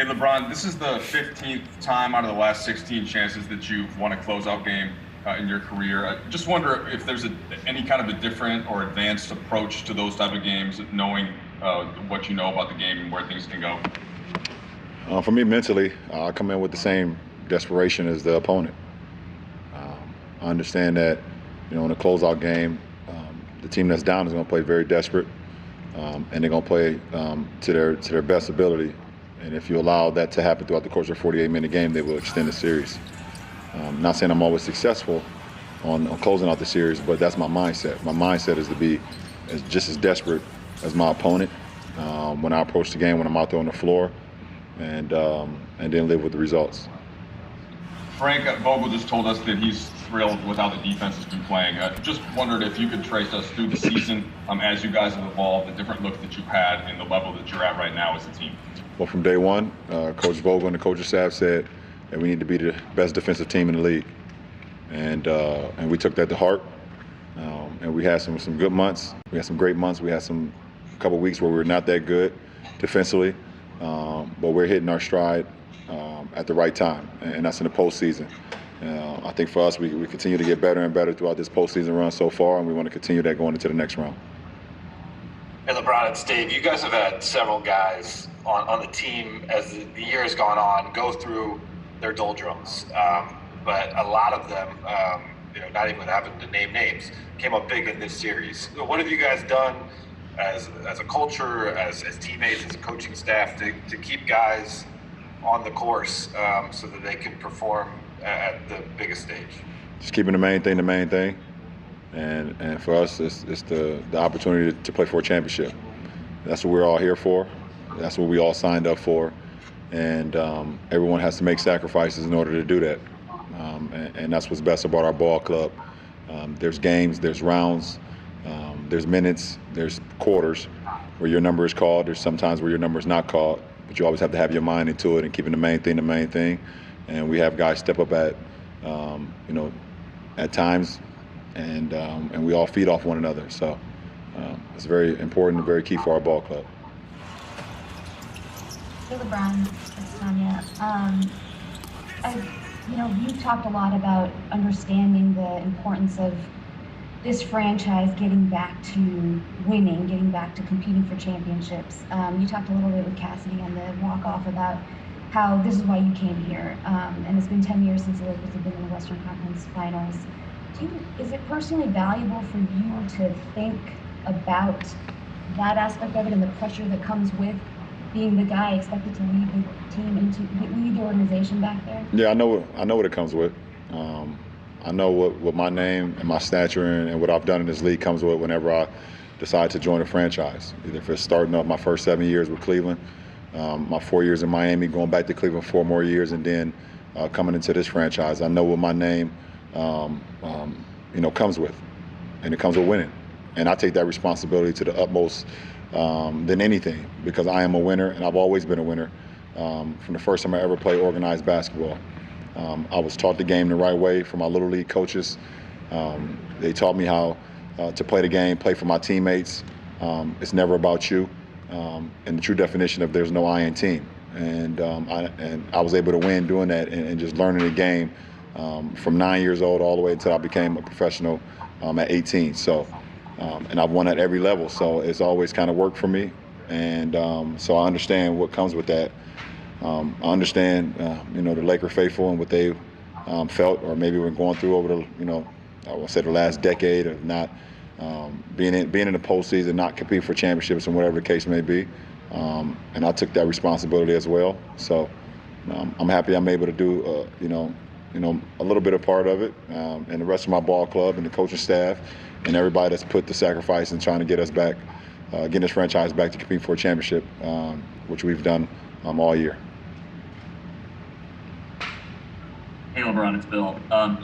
Hey, LeBron, this is the 15th time out of the last 16 chances that you've won a closeout game in your career. I just wonder if there's any kind of a different or advanced approach to those type of games, knowing what you know about the game and where things can go. For me, mentally, I come in with the same desperation as the opponent. I understand that, in a closeout game, the team that's down is going to play very desperate, and they're going to play to their best ability. And if you allow that to happen throughout the course of a 48-minute game, they will extend the series. Not saying I'm always successful on closing out the series, but that's my mindset. My mindset is to be just as desperate as my opponent when I approach the game, when I'm out there on the floor, and then live with the results. Frank Vogel just told us that he's thrilled with how the defense has been playing. Just wondered if you could trace us through the season as you guys have evolved, the different looks that you've had, and the level that you're at right now as a team. Well, from day one, Coach Vogel and the coaching staff said that we need to be the best defensive team in the league, and we took that to heart. And we had some good months. We had some great months. We had a couple weeks where we were not that good defensively, but we're hitting our stride at the right time, and that's in the postseason. I think for us, we continue to get better and better throughout this postseason run so far, and we want to continue that going into the next round. Hey, LeBron and Steve, you guys have had several guys on the team as the year has gone on go through their doldrums, but a lot of them, not even having to name names, came up big in this series. So what have you guys done as a culture, as teammates, as a coaching staff to keep guys on the course so that they can perform at the biggest stage? Just keeping the main thing, and for us, it's the opportunity to play for a championship. That's what we're all here for. That's what we all signed up for, and everyone has to make sacrifices in order to do that. And that's what's best about our ball club. There's games, there's rounds, there's minutes, there's quarters where your number is called. There's sometimes where your number is not called, but you always have to have your mind into it and keeping the main thing. And we have guys step up at times, and we all feed off one another. So it's very important and very key for our ball club. Hey, LeBron, it's Tanya. You've talked a lot about understanding the importance of this franchise getting back to winning, getting back to competing for championships. You talked a little bit with Cassidy on the walk-off about how this is why you came here. And it's been 10 years since the Lakers have been in the Western Conference Finals. Is it personally valuable for you to think about that aspect of it and the pressure that comes with being the guy expected to lead the team and to lead the organization back there? Yeah, I know what it comes with. I know what my name and my stature and what I've done in this league comes with whenever I decide to join a franchise. Either if it's starting up my first 7 years with Cleveland, my 4 years in Miami, going back to Cleveland 4 more years, and then coming into this franchise. I know what my name comes with, and it comes with winning. And I take that responsibility to the utmost than anything, because I am a winner, and I've always been a winner from the first time I ever played organized basketball. I was taught the game the right way from my Little League coaches. They taught me how to play the game, play for my teammates. It's never about you, and the true definition of there's no I in team. And I was able to win doing that and just learning the game from 9 years old all the way until I became a professional at 18. So, and I've won at every level, so it's always kind of worked for me. And so I understand what comes with that. I understand, the Laker faithful and what they felt, or maybe we're going through over the, I would say the last decade of not being in the postseason, not competing for championships, and whatever the case may be. And I took that responsibility as well. So I'm happy I'm able to do, a little bit of part of it, and the rest of my ball club and the coaching staff and everybody that's put the sacrifice in trying to get us back, getting this franchise back to compete for a championship, which we've done all year. Hey, LeBron, it's Bill.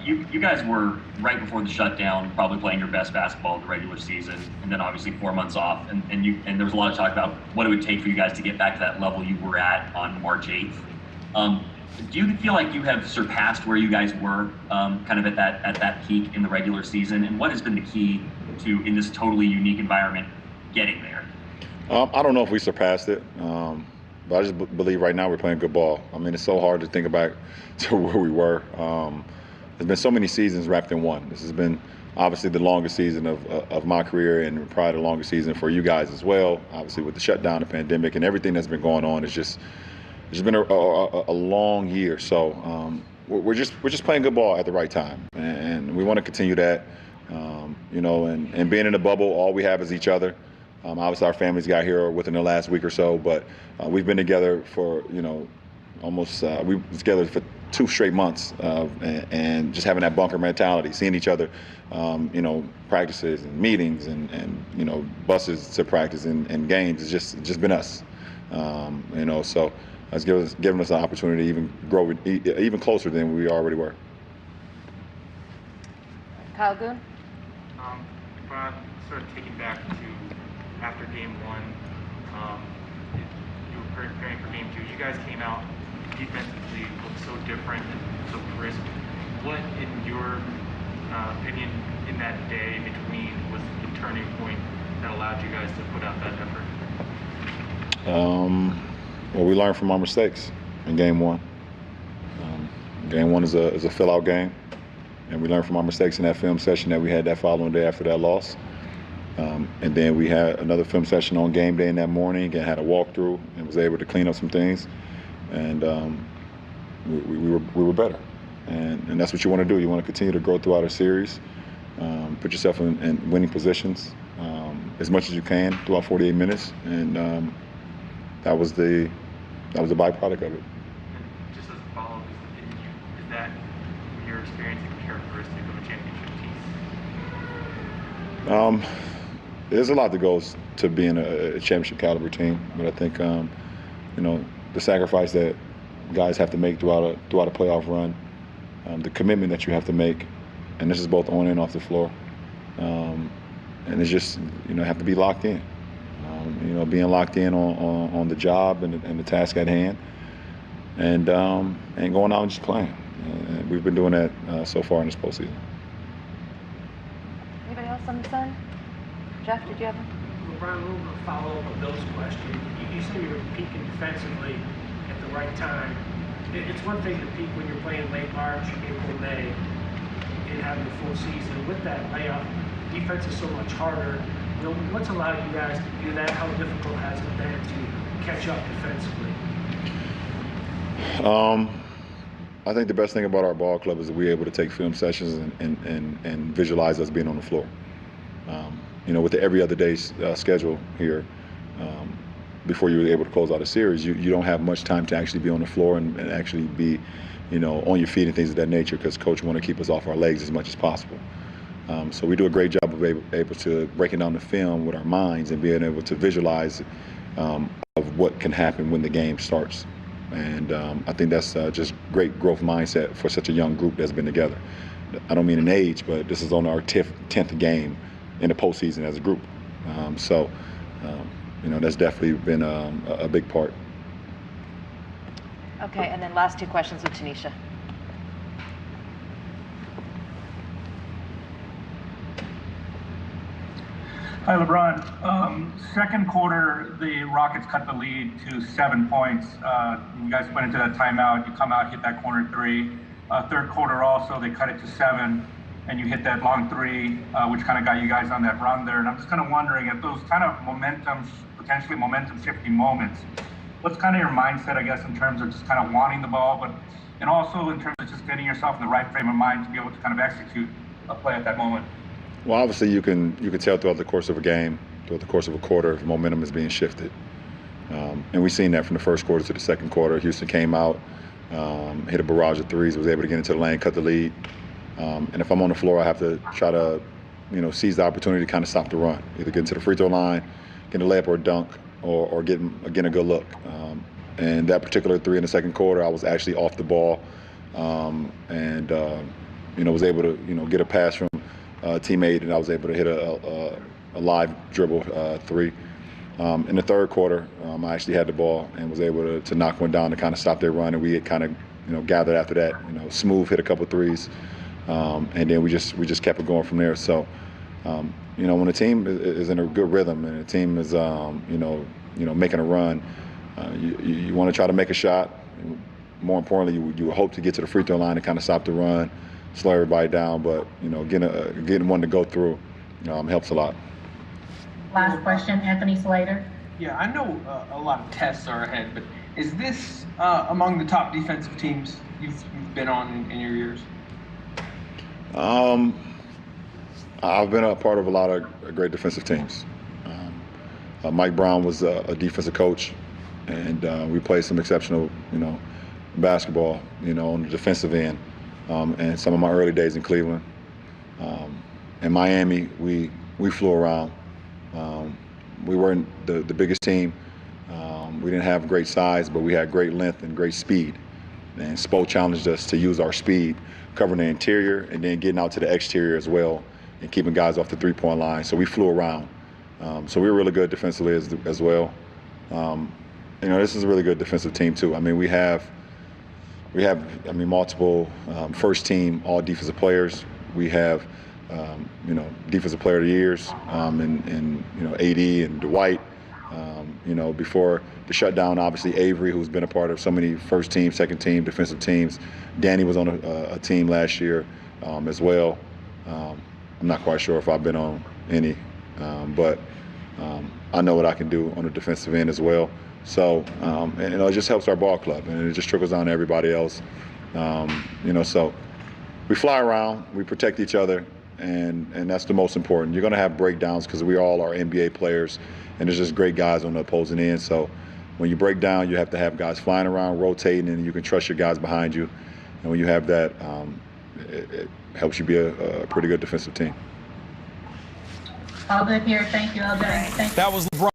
You guys were, right before the shutdown, probably playing your best basketball of the regular season, and then obviously 4 months off. And there was a lot of talk about what it would take for you guys to get back to that level you were at on March 8th. Do you feel like you have surpassed where you guys were kind of at that peak in the regular season? And what has been the key to, in this totally unique environment, getting there? I don't know if we surpassed it. But I just believe right now we're playing good ball. I mean, it's so hard to think back to where we were. There's been so many seasons wrapped in one. This has been obviously the longest season of my career, and probably the longest season for you guys as well. Obviously with the shutdown, the pandemic, and everything that's been going on, it's been a long year. So we're just playing good ball at the right time, and we want to continue that. And being in the bubble, all we have is each other. Obviously, our families got here within the last week or so, but we've been together for almost we were together for 2 straight months, and just having that bunker mentality, seeing each other, practices and meetings and buses to practice and games. It's just been us, So it's given us an opportunity to even grow even closer than we already were. Kyle Goon. But sort of taking back to after game 1, you were preparing for game 2. You guys came out defensively, looked so different and so crisp. What, in your opinion, in that day in between was the turning point that allowed you guys to put out that effort? Well, we learned from our mistakes in game 1. Game 1 is a fill-out game, and we learned from our mistakes in that film session that we had that following day after that loss. And then we had another film session on game day in that morning and had a walkthrough and was able to clean up some things. And we were better. And that's what you want to do. You want to continue to grow throughout a series, put yourself in winning positions as much as you can throughout 48 minutes. And that was the byproduct of it. And just as a follow-up, is that, in your experience, a characteristic of a championship team? There's a lot that goes to being a championship caliber team, but I think the sacrifice that guys have to make throughout a playoff run, the commitment that you have to make, and this is both on and off the floor, and it's just have to be locked in, being locked in on the job and the task at hand, and going out and just playing. We've been doing that so far in this postseason. Anybody else on the side? Jeff, did you have one? LeBron, a little bit of follow-up on Bill's question. You said you were peaking defensively at the right time. It's one thing to peak when you're playing late March, April, May, and having a full season. With that layoff, defense is so much harder. What's allowed you guys to do that? How difficult has it been to catch up defensively? I think the best thing about our ball club is that we're able to take film sessions and visualize us being on the floor. With the every other day schedule here, before you were able to close out a series, you don't have much time to actually be on the floor and actually be, on your feet and things of that nature, because coach want to keep us off our legs as much as possible. So we do a great job of able to breaking down the film with our minds and being able to visualize of what can happen when the game starts. And I think that's just great growth mindset for such a young group that's been together. I don't mean in age, but this is on our 10th game in the postseason as a group. That's definitely been a big part. Okay, and then last 2 questions with Tanisha. Hi, LeBron. Second quarter, the Rockets cut the lead to 7 points. You guys went into that timeout. You come out, hit that corner 3. Third quarter also, they cut it to 7, and you hit that long 3, which kind of got you guys on that run there. And I'm just kind of wondering if those kind of potentially momentum shifting moments, what's kind of your mindset, I guess, in terms of just kind of wanting the ball, and also in terms of just getting yourself in the right frame of mind to be able to kind of execute a play at that moment? Well, obviously you can tell throughout the course of a game, throughout the course of a quarter, if momentum is being shifted. And we've seen that from the first quarter to the second quarter. Houston came out, hit a barrage of threes, was able to get into the lane, cut the lead. And if I'm on the floor, I have to try to, seize the opportunity to kind of stop the run, either get into the free throw line, get a layup or a dunk, or get a good look. And that particular 3 in the second quarter, I was actually off the ball, and was able to, get a pass from a teammate, and I was able to hit a live dribble 3. In the third quarter, I actually had the ball and was able to knock one down to kind of stop their run, and we had kind of gathered after that. Smooth hit a couple threes, and then we just kept it going from there. So, when a team is in a good rhythm and a team is making a run, You want to try to make a shot. More importantly, you hope to get to the free throw line and kind of stop the run, slow everybody down. But getting one to go through helps a lot. Last question, Anthony Slater. Yeah, I know a lot of tests are ahead, but is this among the top defensive teams you've been on in your years? I've been a part of a lot of great defensive teams. Mike Brown was a defensive coach, and we played some exceptional, basketball, on the defensive end. And some of my early days in Cleveland. In Miami, we flew around. We weren't the biggest team. We didn't have great size, but we had great length and great speed. And Spo challenged us to use our speed, covering the interior and then getting out to the exterior as well, and keeping guys off the three-point line. So we flew around. So we were really good defensively as well. This is a really good defensive team too. I mean, we have multiple first-team all-defensive players. We have defensive player of the years, and AD and Dwight. Before the shutdown, obviously Avery, who's been a part of so many first-team, second-team defensive teams. Danny was on a team last year as well. I'm not quite sure if I've been on any, but I know what I can do on the defensive end as well. So, it just helps our ball club, and it just trickles down to everybody else. So we fly around, we protect each other, and that's the most important. You're going to have breakdowns because we all are NBA players, and there's just great guys on the opposing end. So when you break down, you have to have guys flying around, rotating, and you can trust your guys behind you. And when you have that, it helps you be a pretty good defensive team. All good here. Thank you, LJ. Thank you. That was LeBron.